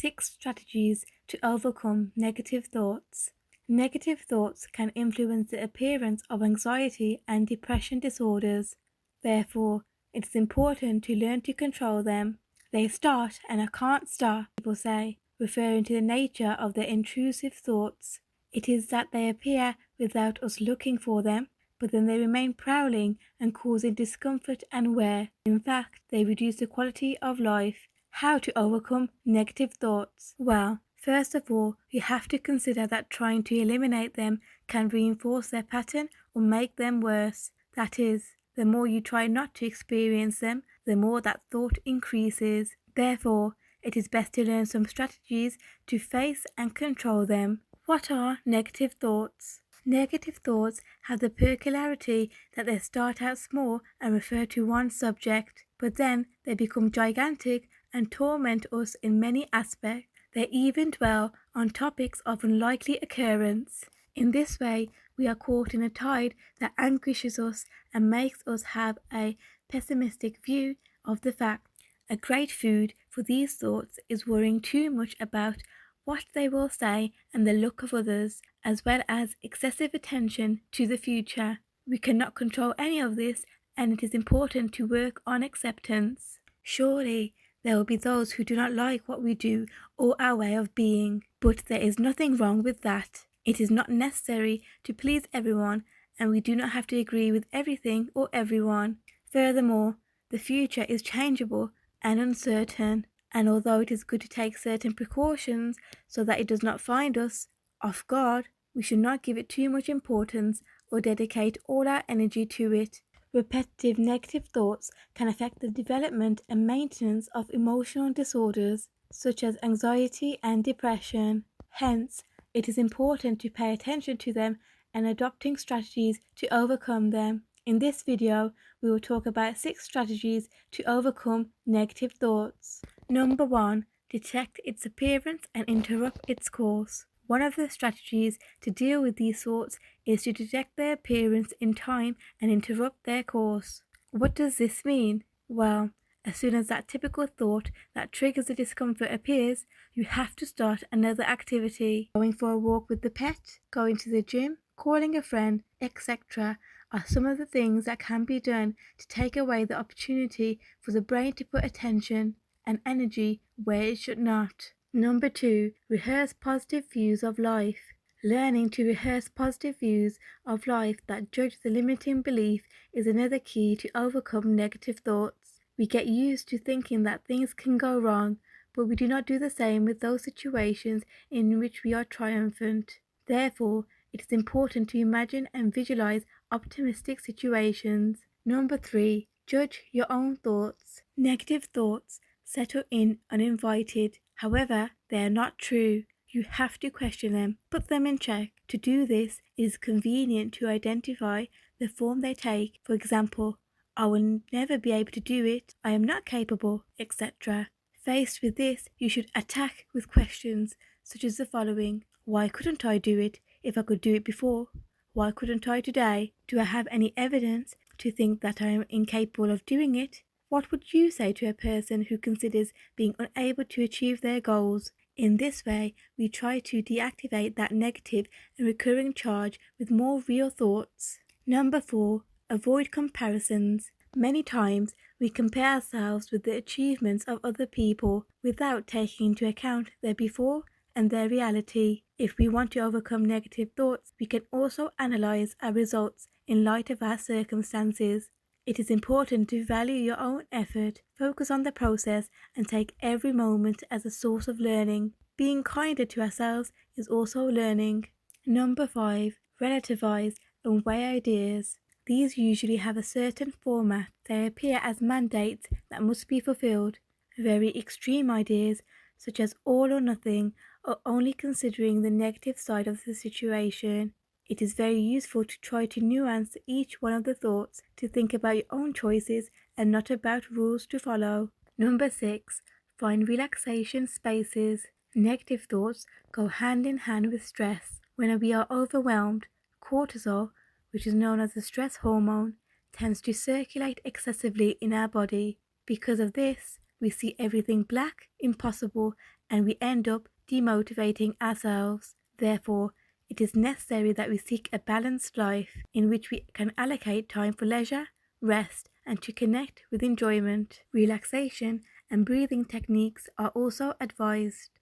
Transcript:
6 strategies to overcome negative thoughts. Negative thoughts can influence the appearance of anxiety and depression disorders. Therefore, it is important to learn to control them. They start and I can't stop, people say, referring to the nature of their intrusive thoughts. It is that they appear without us looking for them, but then they remain prowling and causing discomfort and wear. In fact, they reduce the quality of life. How to overcome negative thoughts? Well, first of all, you have to consider that trying to eliminate them can reinforce their pattern or make them worse. That is, the more you try not to experience them, the more that thought increases. Therefore, it is best to learn some strategies to face and control them. What are negative thoughts? Negative thoughts have the peculiarity that they start out small and refer to one subject, but then they become gigantic and torment us in many aspects. They even dwell on topics of unlikely occurrence. In this way, we are caught in a tide that anguishes us and makes us have a pessimistic view of the fact. A great food for these thoughts is worrying too much about what they will say and the look of others, as well as excessive attention to the future. We cannot control any of this, and it is important to work on acceptance. Surely, there will be those who do not like what we do or our way of being, but there is nothing wrong with that. It is not necessary to please everyone, and we do not have to agree with everything or everyone. Furthermore, the future is changeable and uncertain, and although it is good to take certain precautions so that it does not find us off guard, we should not give it too much importance or dedicate all our energy to it. Repetitive negative thoughts can affect the development and maintenance of emotional disorders such as anxiety and depression. Hence, it is important to pay attention to them and adopting strategies to overcome them. In this video, we will talk about 6 strategies to overcome negative thoughts. Number 1. Detect its appearance and interrupt its course. One of the strategies to deal with these thoughts is to detect their appearance in time and interrupt their course. What does this mean? Well, as soon as that typical thought that triggers the discomfort appears, you have to start another activity. Going for a walk with the pet, going to the gym, calling a friend, etc. are some of the things that can be done to take away the opportunity for the brain to put attention and energy where it should not. Number 2. Rehearse positive views of life. Learning to rehearse positive views of life that judge the limiting belief is another key to overcome negative thoughts. We get used to thinking that things can go wrong, but we do not do the same with those situations in which we are triumphant. Therefore, it is important to imagine and visualize optimistic situations. Number 3. Judge your own thoughts. Negative thoughts settle in uninvited. However, they are not true. You have to question them, put them in check. To do this, it is convenient to identify the form they take. For example, I will never be able to do it, I am not capable, etc. Faced with this, you should attack with questions such as the following. Why couldn't I do it if I could do it before? Why couldn't I today? Do I have any evidence to think that I am incapable of doing it? What would you say to a person who considers being unable to achieve their goals? In this way, we try to deactivate that negative and recurring charge with more real thoughts. Number 4. Avoid comparisons. Many times, we compare ourselves with the achievements of other people without taking into account their before and their reality. If we want to overcome negative thoughts, we can also analyze our results in light of our circumstances. It is important to value your own effort, focus on the process, and take every moment as a source of learning. Being kinder to ourselves is also learning. Number 5. Relativize and weigh ideas. These usually have a certain format. They appear as mandates that must be fulfilled. Very extreme ideas, such as all or nothing, are only considering the negative side of the situation. It is very useful to try to nuance each one of the thoughts, to think about your own choices and not about rules to follow. Number 6. Find relaxation spaces. Negative thoughts go hand in hand with stress. When we are overwhelmed, cortisol, which is known as the stress hormone, tends to circulate excessively in our body. Because of this, we see everything black, impossible, and we end up demotivating ourselves. Therefore, it is necessary that we seek a balanced life in which we can allocate time for leisure, rest, and to connect with enjoyment. Relaxation and breathing techniques are also advised.